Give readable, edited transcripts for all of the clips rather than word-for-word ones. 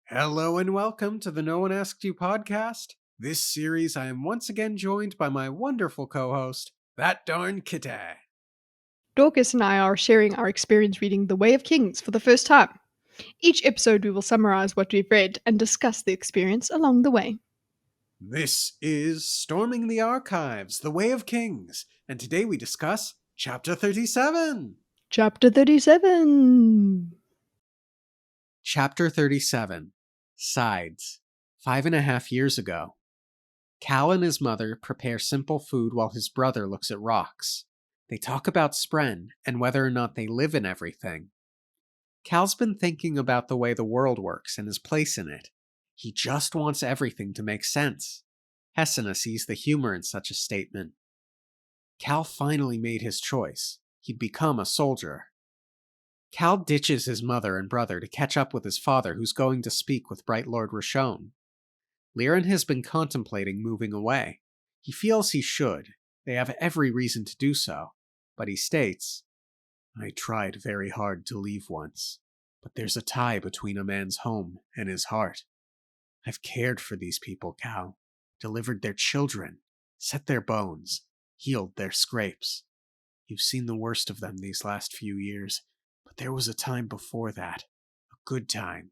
Hello and welcome to the No One Asked You podcast. This series, I am once again joined by my wonderful co-host, that darn kitty. Dorkus and I are sharing our experience reading The Way of Kings for the first time. Each episode, we will summarize what we've read and discuss the experience along the way. This is Storming the Archives, The Way of Kings, and today we discuss Chapter 37. Chapter 37. Chapter 37. Sides. 5.5 years ago. Cal and his mother prepare simple food while his brother looks at rocks. They talk about Spren and whether or not they live in everything. Cal's been thinking about the way the world works and his place in it. He just wants everything to make sense. Hesina sees the humor in such a statement. Cal finally made his choice. He'd become a soldier. Cal ditches his mother and brother to catch up with his father, who's going to speak with Bright Lord Roshone. Liren has been contemplating moving away. He feels he should. They have every reason to do so. But he states, I tried very hard to leave once, but there's a tie between a man's home and his heart. I've cared for these people, Cal, delivered their children, set their bones, healed their scrapes. You've seen the worst of them these last few years, but there was a time before that, a good time.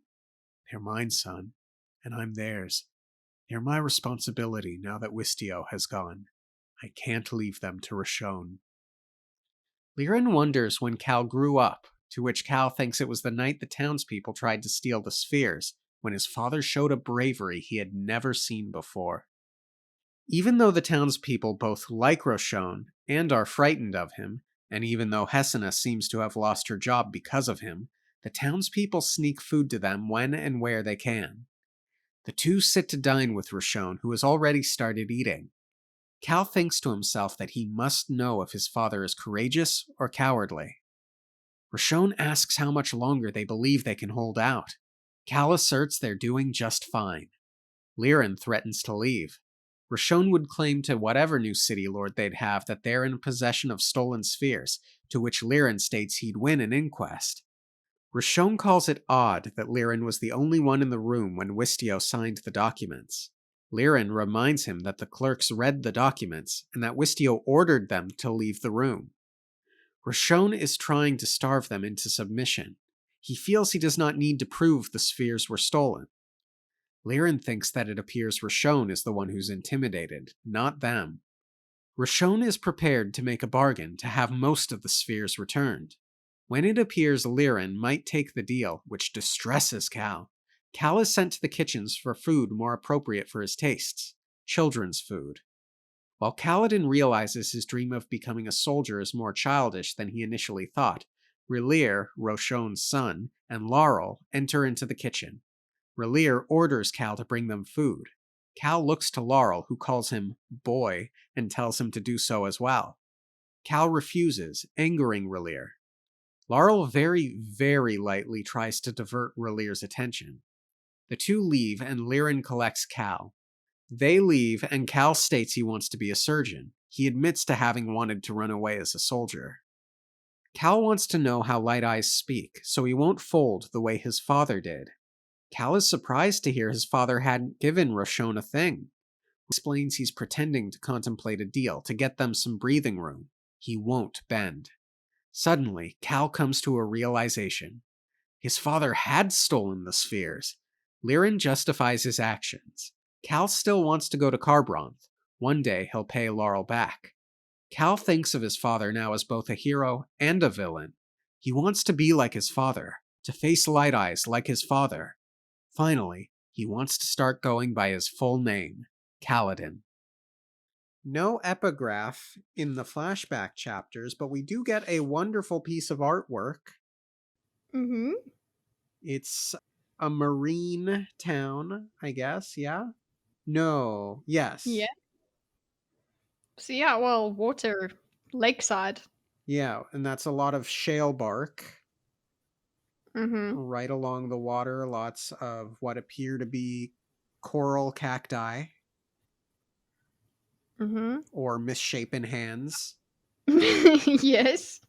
They're mine, son, and I'm theirs. They're my responsibility now that Wistio has gone. I can't leave them to Roshone. Liren wonders when Cal grew up, to which Cal thinks it was the night the townspeople tried to steal the spheres, when his father showed a bravery he had never seen before. Even though the townspeople both like Roshone and are frightened of him, and even though Hesina seems to have lost her job because of him, the townspeople sneak food to them when and where they can. The two sit to dine with Roshone, who has already started eating. Cal thinks to himself that he must know if his father is courageous or cowardly. Roshone asks how much longer they believe they can hold out. Cal asserts they're doing just fine. Liren threatens to leave. Roshone would claim to whatever new city lord they'd have that they're in possession of stolen spheres, to which Liren states he'd win an inquest. Roshone calls it odd that Liren was the only one in the room when Wistio signed the documents. Liren reminds him that the clerks read the documents and that Wistio ordered them to leave the room. Roshone is trying to starve them into submission. He feels he does not need to prove the spheres were stolen. Liren thinks that it appears Roshone is the one who's intimidated, not them. Roshone is prepared to make a bargain to have most of the spheres returned. When it appears Liren might take the deal, which distresses Cal, Cal is sent to the kitchens for food more appropriate for his tastes, children's food. While Kaladin realizes his dream of becoming a soldier is more childish than he initially thought, Relir, Roshone's son, and Laurel enter into the kitchen. Relir orders Cal to bring them food. Cal looks to Laurel, who calls him boy, and tells him to do so as well. Cal refuses, angering Relir. Laurel very, very lightly tries to divert Relir's attention. The two leave and Liren collects Cal. They leave and Cal states he wants to be a surgeon. He admits to having wanted to run away as a soldier. Cal wants to know how Light Eyes speak, so he won't fold the way his father did. Cal is surprised to hear his father hadn't given Roshone a thing. He explains he's pretending to contemplate a deal to get them some breathing room. He won't bend. Suddenly, Cal comes to a realization. His father had stolen the spheres. Liren justifies his actions. Cal still wants to go to Carbronth. One day he'll pay Laurel back. Cal thinks of his father now as both a hero and a villain. He wants to be like his father, to face Light Eyes like his father. Finally, he wants to start going by his full name, Kaladin. No epigraph in the flashback chapters, but we do get a wonderful piece of artwork. Mm-hmm. It's a marine town, I guess, yeah? No, yes. Yeah. So yeah, well, water, lakeside. Yeah, and that's a lot of shale bark Mm-hmm. right along the water, lots of what appear to be coral cacti Mm-hmm. or misshapen hands. Yes.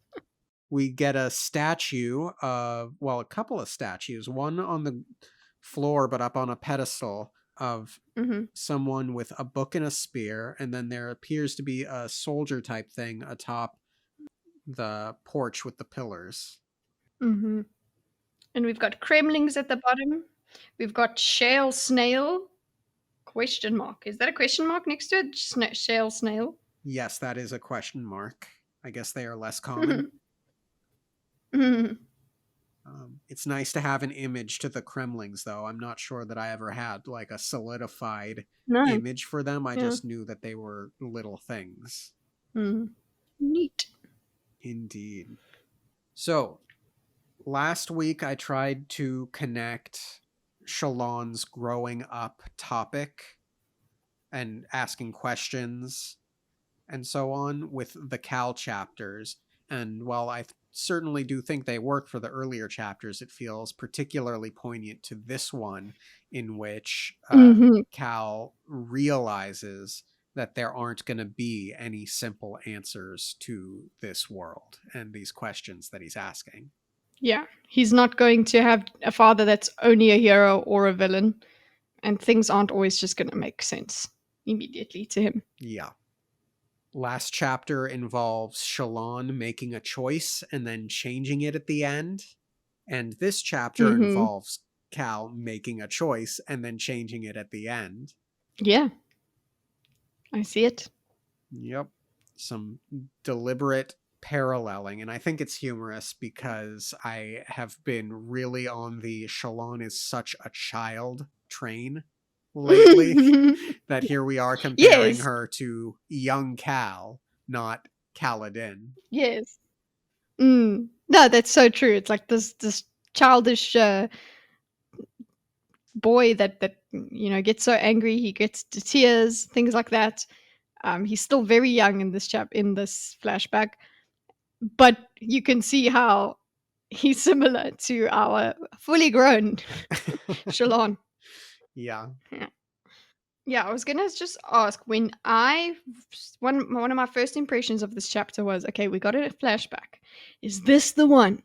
We get a statue of, well, a couple of statues, one on the floor, but up on a pedestal of Mm-hmm. someone with a book and a spear, and then there appears to be a soldier type thing atop the porch with the pillars. Mm-hmm. And we've got Kremlings at the bottom. We've got shale snail. Question mark. Is that a question mark next to it? Shale snail. Yes, that is a question mark. I guess they are less common. Mhm. It's nice to have an image to the Kremlings, though. I'm not sure that I ever had like a solidified No. image for them. I Yeah. just knew that they were little things. Mm. Neat. Indeed. So, last week I tried to connect Shalon's growing up topic and asking questions and so on with the Cal chapters. And while I certainly do think they work for the earlier chapters, it feels particularly poignant to this one, in which Mm-hmm. Cal realizes that there aren't going to be any simple answers to this world and these questions that he's asking. Yeah. He's not going to have a father that's only a hero or a villain, and things aren't always just going to make sense immediately to him. Yeah. Last chapter involves Shalon making a choice and then changing it at the end. And this chapter Mm-hmm. involves Cal making a choice and then changing it at the end. Yeah. I see it. Yep. Some deliberate paralleling. And I think it's humorous because I have been really on the Shalon is such a child train lately that here we are comparing Yes. her to young Cal, not Kaladin. Yes. No, that's so true. It's like this childish boy that gets so angry he gets to tears, things like that. He's still very young in this flashback, but you can see how he's similar to our fully grown Shalon. Yeah. Yeah. Yeah, I was gonna just ask when I one of my first impressions of this chapter was, okay, we got a flashback. Is this the one?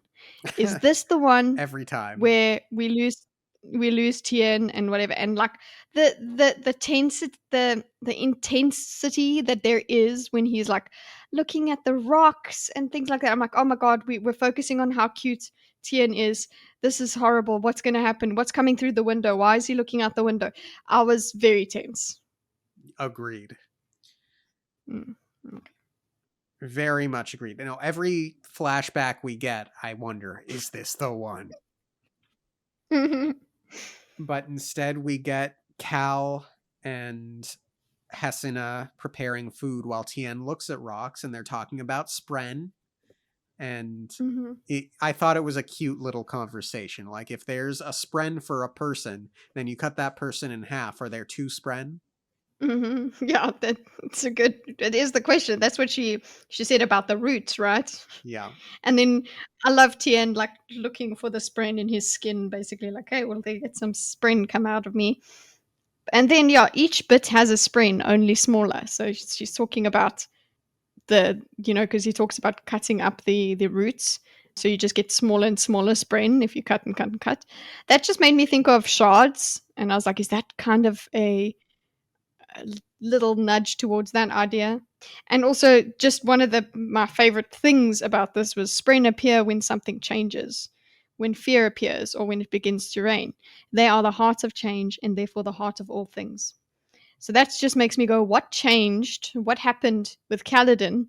Is this the one Every time. where we lose Tien and whatever, and like the intensity that there is when he's like looking at the rocks and things like that. I'm like, oh my god, we're focusing on how cute Tien is. This is horrible. What's going to happen? What's coming through the window? Why is he looking out the window? I was very tense. Agreed. Mm. Okay. Very much agreed. Every flashback we get, I wonder, is this the one? But instead, we get Cal and Hesina preparing food while Tien looks at rocks, and they're talking about Spren. And Mhm. I thought it was a cute little conversation. Like, if there's a Spren for a person, then you cut that person in half. Are there two Spren? Yeah, that's a good. It is the question. That's what she said about the roots, right? Yeah. And then I love Tien like looking for the spren in his skin, basically like, hey, will they get some spren come out of me? And then yeah, each bit has a spren, only smaller. So she's talking about because he talks about cutting up the roots. So you just get smaller and smaller spren if you cut and cut and cut. That just made me think of shards, and I was like, is that kind of a little nudge towards that idea? And also, just one of my favorite things about this was spren appear when something changes, when fear appears, or when it begins to rain. They are the heart of change, and therefore the heart of all things. So that just makes me go, what changed? What happened with Kaladin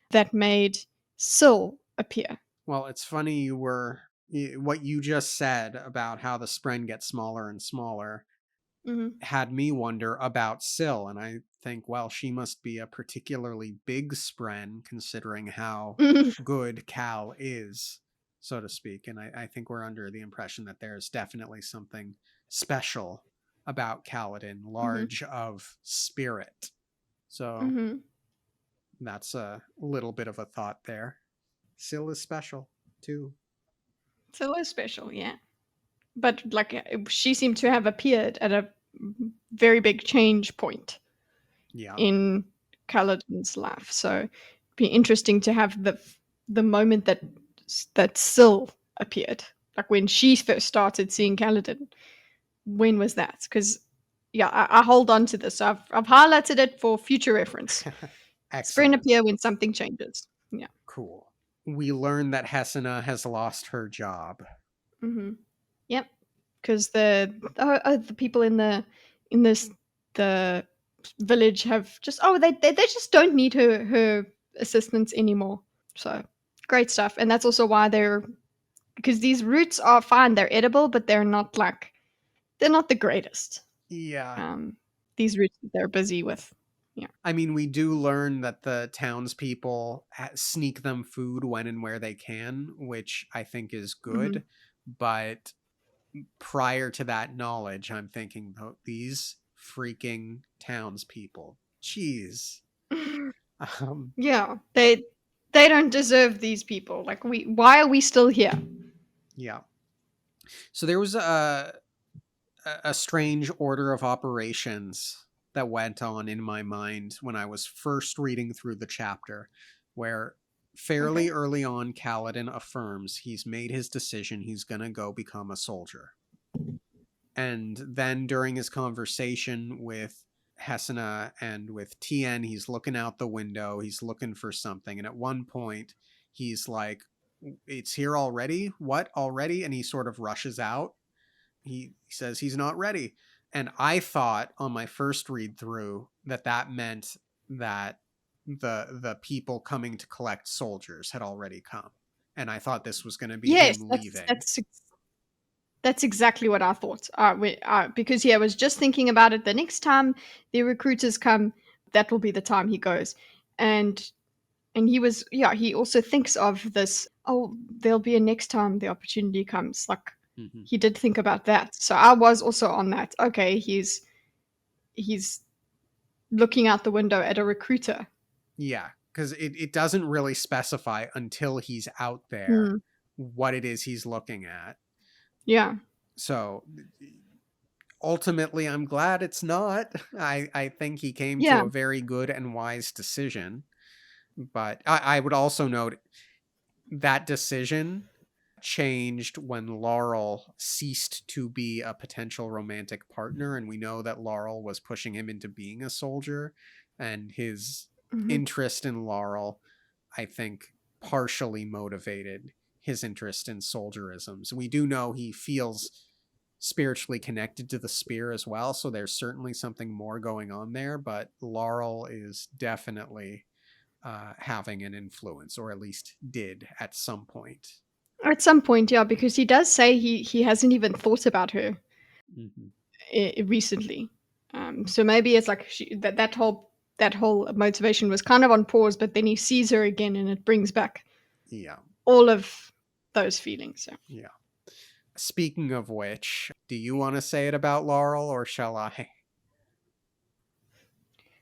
that made Syl appear? Well, it's funny what you just said about how the Spren gets smaller and smaller Mm-hmm. had me wonder about Syl, and I think, well, she must be a particularly big Spren considering how good Cal is, so to speak. And I think we're under the impression that there's definitely something special about Kaladin, Mm-hmm. large of spirit. So Mm-hmm. that's a little bit of a thought there. Syl is special too. Syl is special, yeah. But like she seemed to have appeared at a very big change point Yeah. in Kaladin's life. So it'd be interesting to have the moment that Syl appeared, like when she first started seeing Kaladin. when was that? Because yeah, I hold on to this. So I've highlighted it for future reference. Spren Excellent. appear when something changes. Yeah. Cool. We learn that Hesina has lost her job. Hmm. Yep. Because the people in this the village have just they just don't need her assistance anymore. So great stuff. And that's also why they're because these roots are fine. They're edible, but they're not the greatest. Yeah. Um, these roots that they're busy with. Yeah. I mean, we do learn that the townspeople sneak them food when and where they can, which I think is Hmm. good. But prior to that knowledge, I'm thinking, oh, these freaking townspeople. Jeez. Um, Yeah. They don't deserve these people. Like why are we still here? yeah. So there was a strange order of operations that went on in my mind when I was first reading through the chapter, where Okay. fairly early on, Kaladin affirms he's made his decision, he's going to go become a soldier. And then during his conversation with Hesina and with Tien, he's looking out the window, he's looking for something. And at one point, he's like, it's here already? What already? And he sort of rushes out. He says he's not ready. And I thought on my first read through that that meant that the people coming to collect soldiers had already come. And I thought this was going to be Yes, him leaving. that's exactly what I thought. Because yeah, I was just thinking about it. The next time the recruiters come, that will be the time he goes, and he was yeah. He also thinks of this. Oh, there'll be a next time the opportunity comes. Like Mm-hmm. he did think about that. So I was also on that. Okay, he's looking out the window at a recruiter. Yeah, because it doesn't really specify until he's out there Hmm. what it is he's looking at. Yeah, So ultimately, I'm glad it's not. I think he came to yeah. a very good and wise decision. But I would also note that decision changed when Laurel ceased to be a potential romantic partner. And we know that Laurel was pushing him into being a soldier. And his Hmm. interest in Laurel, I think, partially motivated his interest in soldierism. So we do know he feels spiritually connected to the spear as well. So there's certainly something more going on there. But Laurel is definitely having an influence, or at least did at some point. At some point, yeah, because he does say he hasn't even thought about her Mm-hmm. recently. So maybe it's like that whole motivation was kind of on pause, but then he sees her again, and it brings back Yeah, all of those feelings. So. yeah. Speaking of which, do you want to say it about Laurel, or shall I?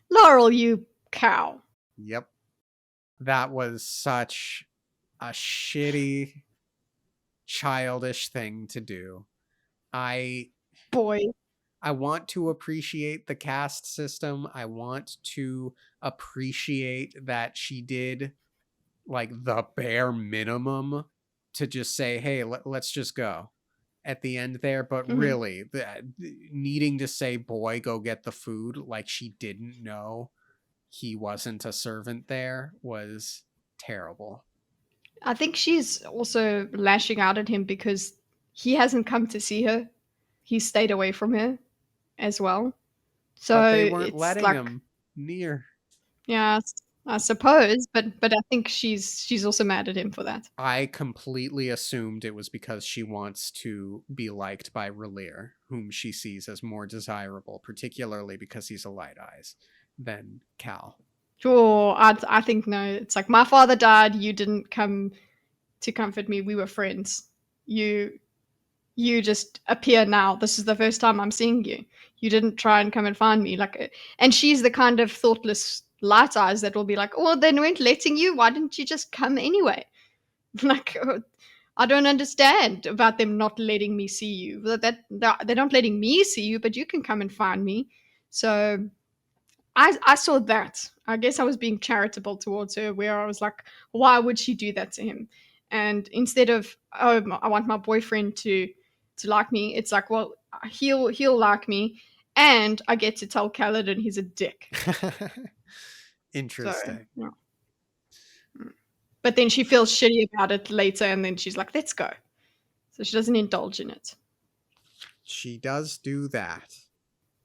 Laurel, you cow, Yep. That was such a shitty, childish thing to do. I boy. I want to appreciate the caste system. I want to appreciate that she did like the bare minimum to just say, "Hey, let's just go." At the end there, but Hmm. really, needing to say, "Boy, go get the food," like she didn't know he wasn't a servant there was terrible. I think she's also lashing out at him because he hasn't come to see her. He stayed away from her as well. But So they weren't it's letting like, him near. yeah, I suppose, but I think she's also mad at him for that. I completely assumed it was because she wants to be liked by Relir, whom she sees as more desirable, particularly because he's a light eyes, than Cal. Sure, I think no. It's like my father died. You didn't come to comfort me. We were friends. You you just appear now. This is the first time I'm seeing you. You didn't try and come and find me. And she's the kind of thoughtless light eyes that will be like, oh, they weren't letting you. Why didn't you just come anyway? like, I don't understand about them not letting me see you. They're not letting me see you, but you can come and find me. So I saw that. I guess I was being charitable towards her, where I was like, why would she do that to him? And instead of, oh, I want my boyfriend to like me, it's like, well, he'll like me, and I get to tell Kaladin he's a dick. So, Interesting. yeah. Mm. But then she feels shitty about it later, and then she's like, "Let's go." So she doesn't indulge in it. She does do that.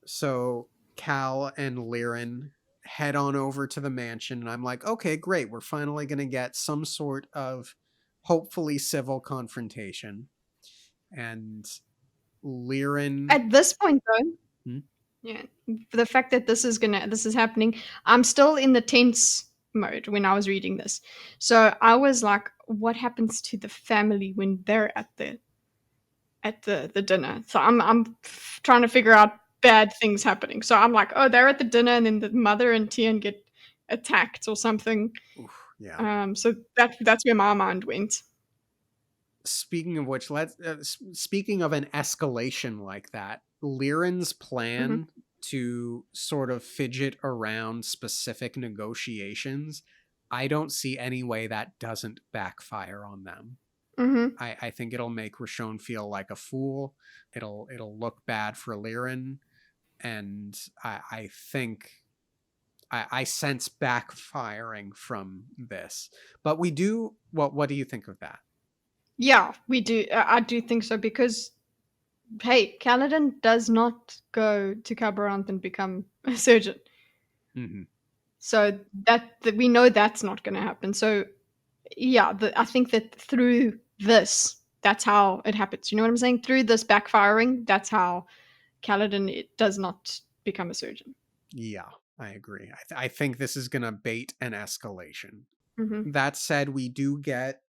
So Cal and Liren head on over to the mansion, and I'm like, okay, great. We're finally going to get some sort of hopefully civil confrontation. And Liren. At this point, though, Hmm? yeah, the fact that this is happening, I'm still in the tense mode when I was reading this. So I was like, what happens to the family when they're at the dinner? So I'm trying to figure out bad things happening. So I'm like, oh, they're at the dinner, and then the mother and Tian get attacked or something. Yeah. So that's where my mind went. Speaking of which, speaking of an escalation like that, Liren's Hmm. plan to sort of fidget around specific negotiations, I don't see any way that doesn't backfire on them. Hmm. I think it'll make Rashon feel like a fool. It'll look bad for Liren, and I think I sense backfiring from this. But we do. What do you think of that? Yeah, we do. I do think so because hey, Kaladin does not go to Kabaranth and become a surgeon. Hmm. So that we know that's not going to happen. So yeah, I think that through this, that's how it happens. You know what I'm saying? Through this backfiring, that's how Kaladin it does not become a surgeon. Yeah, I agree. I think this is gonna bait an escalation. Hmm. That said, we do get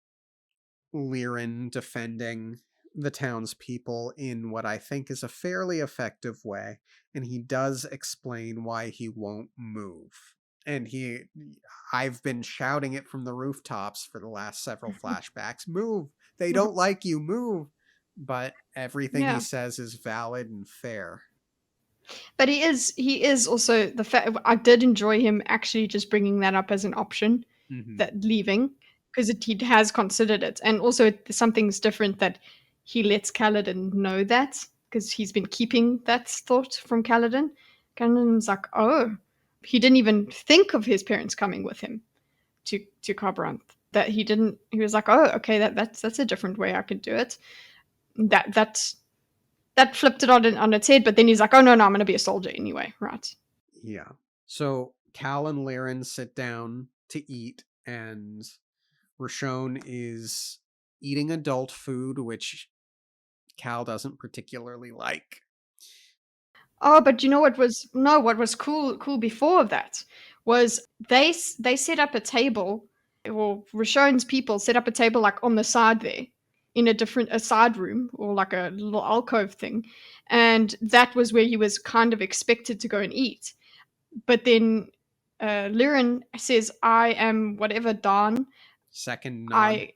Liren defending the townspeople in what I think is a fairly effective way, and he does explain why he won't move. And I've been shouting it from the rooftops for the last several flashbacks. Move! They don't like you, move! But everything he Yeah, says is valid and fair. but he is also the fact. I did enjoy him actually just bringing that up as an option, Hmm. that leaving, because he has considered it, and also something's different that he lets Kaladin know that because he's been keeping that thought from Kaladin. Kaladin's like, oh, he didn't even think of his parents coming with him to Carburanth. That he didn't. He was like, oh, okay, that's a different way I could do it. That's that flipped it on its head. But then he's like, oh no, I'm going to be a soldier anyway, right? Yeah. So Cal and Laren sit down to eat, and Rashon is eating adult food, which Cal doesn't particularly like. Oh, but you know what was no, what was cool before that was they set up a table, or Rashon's people set up a table like on the side there in a side room or like a little alcove thing, and that was where he was kind of expected to go and eat. But then Liren says, "I am whatever Don. Second non, I,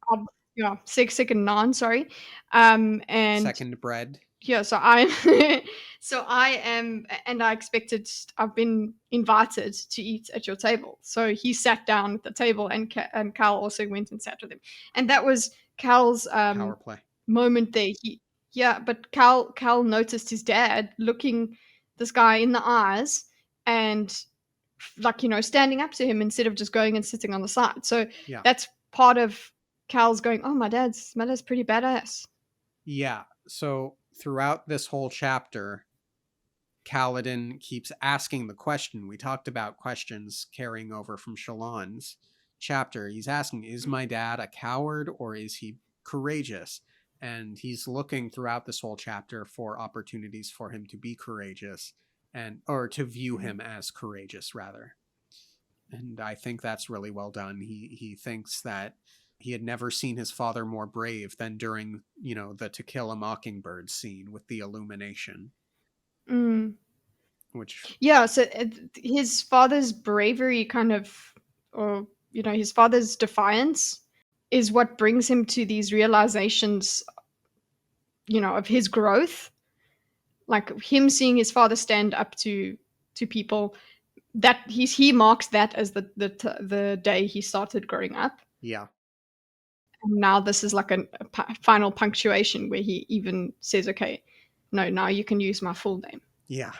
I'll, yeah, second non, sorry, and second bread. yeah, so I so I am, and I expected, I've been invited to eat at your table. So he sat down at the table, and and Cal also went and sat with him. And that was Cal's Power play. moment there. He Yeah, but Cal noticed his dad looking this guy in the eyes, and like, standing up to him instead of just going and sitting on the side. So Yeah. that's part of Cal's going, "Oh, my dad's pretty badass." Yeah. So throughout this whole chapter, Kaladin keeps asking the question. We talked about questions carrying over from Shalon's chapter. He's asking, is my dad a coward or is he courageous? And he's looking throughout this whole chapter for opportunities for him to be courageous, and or to view him as courageous rather. And I think that's really well done. He thinks that he had never seen his father more brave than during, the To Kill a Mockingbird scene with the illumination, Mm. which Yeah, so his father's bravery kind of, or, his father's defiance is what brings him to these realizations, of his growth. Like him seeing his father stand up to people, that he marks that as the day he started growing up. yeah. And now this is like a final punctuation where he even says, okay, no, now you can use my full name. Yeah.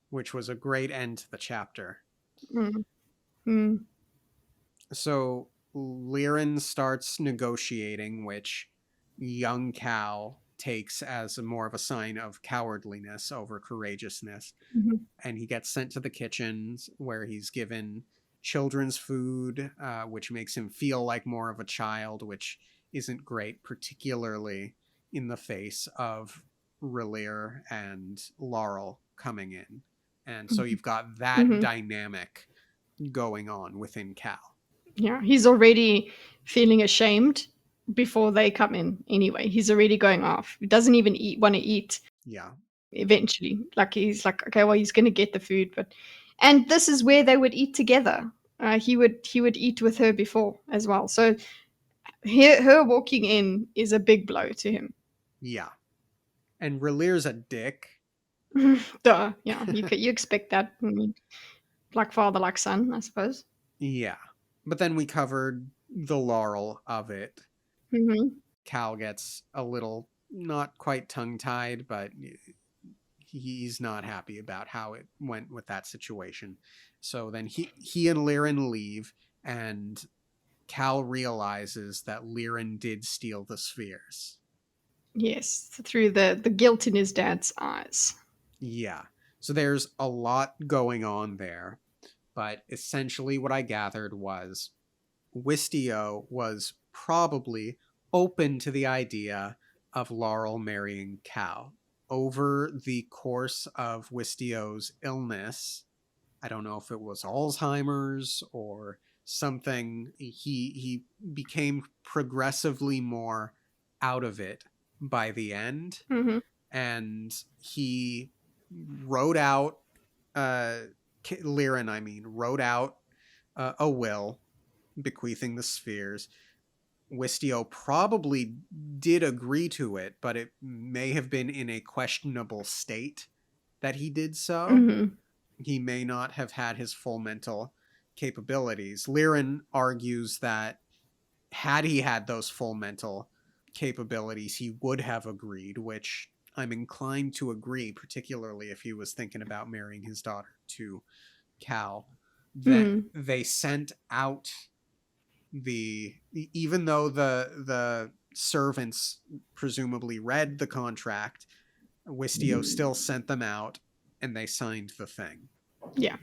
Which was a great end to the chapter. Mm. Mm. So Liren starts negotiating, which young Cal takes as more of a sign of cowardliness over courageousness. Mhm. And he gets sent to the kitchens where he's given children's food, which makes him feel like more of a child, which isn't great, particularly in the face of Relir and Laurel coming in. And so Mhm. you've got that Mhm. dynamic going on within Cal. Yeah, he's already feeling ashamed before they come in anyway. He's already going off. He doesn't even want to eat Yeah. eventually. Like he's like, okay, well, he's going to get the food, but and this is where they would eat together. He would eat with her before as well. So her walking in is a big blow to him. Yeah. And Relir's a dick. Duh. Yeah, you expect that. I mean, like father, like son, I suppose. Yeah. But then we covered the Laurel of it. Hmm. Cal gets a little, not quite tongue tied, but he's not happy about how it went with that situation. So then he and Liren leave, and Cal realizes that Liren did steal the spheres. Yes, through the guilt in his dad's eyes. Yeah. So there's a lot going on there, but essentially what I gathered was Wistio was probably open to the idea of Laurel marrying Cal. Over the course of Wistio's illness, I don't know if it was Alzheimer's or something, he became progressively more out of it by the end, Hmm. and he wrote out uh Liren, I mean, wrote out a will bequeathing the spheres. Wistio probably did agree to it, but it may have been in a questionable state that he did so. Hmm. He may not have had his full mental capabilities. Liren argues that had he had those full mental capabilities, he would have agreed, which I'm inclined to agree, particularly if he was thinking about marrying his daughter to Cal. That Hmm. they sent out the even though the servants presumably read the contract, Wistio still sent them out and they signed the thing. Yeah.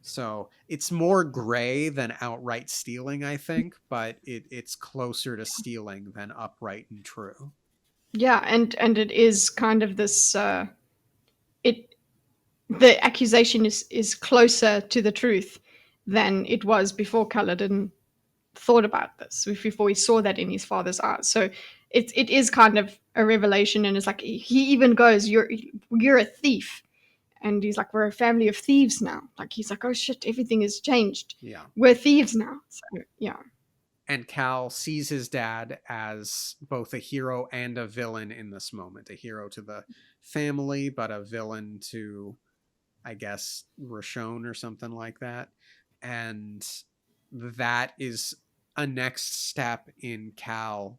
So it's more gray than outright stealing, I think, but it's closer to stealing than upright and true. Yeah, and it is kind of this it the accusation is closer to the truth than it was before Kaladin thought about this, before he saw that in his father's eyes. So it is kind of a revelation, and it's like he even goes, you're a thief. And he's like, we're a family of thieves now. Like he's like, oh shit, everything has changed. Yeah. We're thieves now. So yeah. And Cal sees his dad as both a hero and a villain in this moment. A hero to the family, but a villain to, I guess, Rashon or something like that. And that is a next step in Cal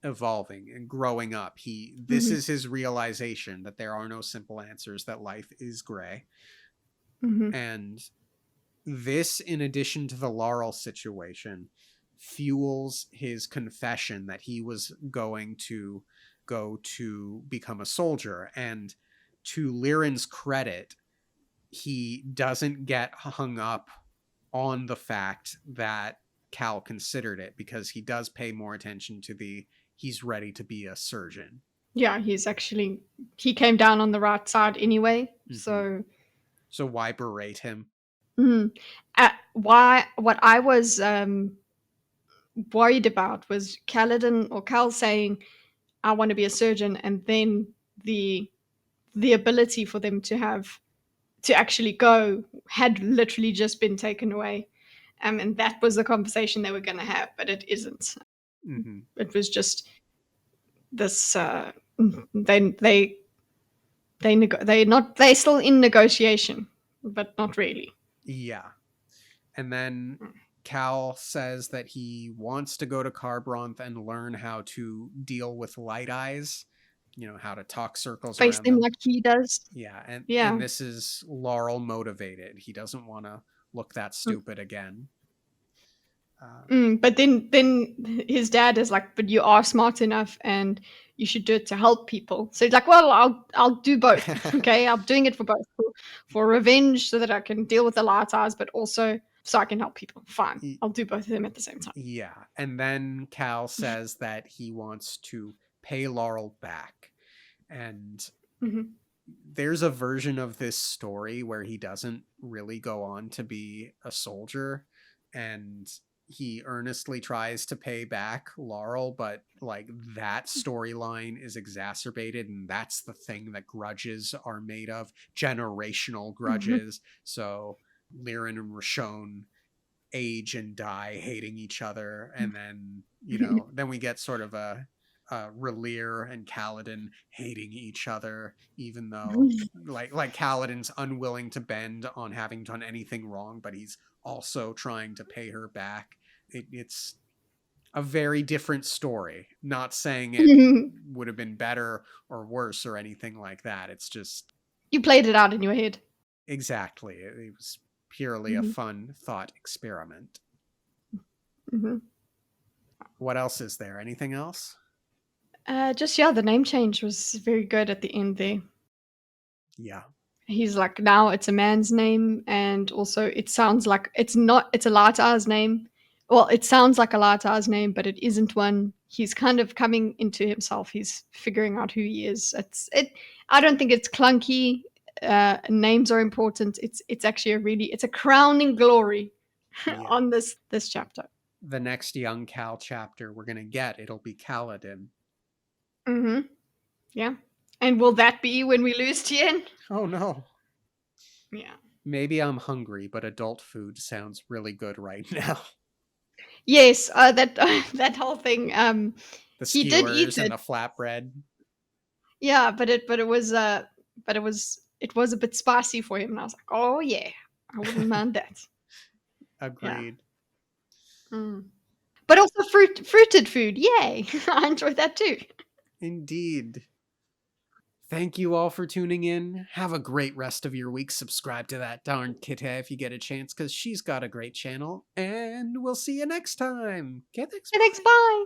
evolving and growing up. This Hmm. is his realization that there are no simple answers, that life is gray. Hmm. And this, in addition to the Laurel situation, fuels his confession that he was going to go to become a soldier. And to Liren's credit, he doesn't get hung up on the fact that Cal considered it, because he does pay more attention to the he's ready to be a surgeon. Yeah, he came down on the right side anyway. Mm-hmm. So So why berate him? mm, why what I was worried about was Kaladin or Cal saying, I want to be a surgeon, and then the the ability for them to actually go had literally just been taken away. And that was the conversation they were going to have, but it isn't. Mm-hmm. It was just this. They they're still in negotiation, but not really. Yeah. And then Cal says that he wants to go to Carbronth and learn how to deal with light eyes. how to talk circles Face around them them. like he does. Yeah, and Yeah. this is Laurel motivated. He doesn't want to look that Mm. stupid again. But then his dad is like, "But you are smart enough, and you should do it to help people." So he's like, "Well, I'll do both. Okay, I'm doing it for both, for revenge, so that I can deal with the light eyes, but also so I can help people. Fine, Y- I'll do both of them at the same time." yeah, and then Cal says that he wants to pay Laurel back. And Hmm. there's a version of this story where he doesn't really go on to be a soldier, and he earnestly tries to pay back Laurel, but like that storyline is exacerbated, and that's the thing that grudges are made of, generational Hmm. grudges. So Lyran and Rashon age and die hating each other, and then then we get sort of a Relir and Kaladin hating each other, even though like Kaladin's unwilling to bend on having done anything wrong, but he's also trying to pay her back. It's a very different story. Not saying it would have been better or worse or anything like that. It's just You played it out in your head. exactly. It was purely a Hmm. fun thought experiment. Hmm. What else is there? Anything else? Just yeah, the name change was very good at the end there. Yeah. He's like, now it's a man's name, and also it sounds like it's not. It's a Lata's name. Well, it sounds like a Lata's name, but it isn't one. He's kind of coming into himself. He's figuring out who he is. It. I don't think it's clunky. Names are important. It's actually it's a crowning glory Yeah. on this chapter. The next young Cal chapter we're going to get, it'll be Kaladin. Hmm. Yeah. And will that be when we lose Tien? Oh no. Yeah. Maybe I'm hungry, but adult food sounds really good right now. Yes, that that whole thing. The He did eat skewers and it. the flatbread. Yeah, it was a bit spicy for him, and I was like, oh yeah, I wouldn't mind that. Yeah. Agreed. Mm. But also fruited food, yay! I enjoyed that too. Indeed. Thank you all for tuning in. Have a great rest of your week. Subscribe to that darn Kitty if you get a chance, because she's got a great channel. And we'll see you next time. Okay, thanks. Okay, thanks, Bye. bye.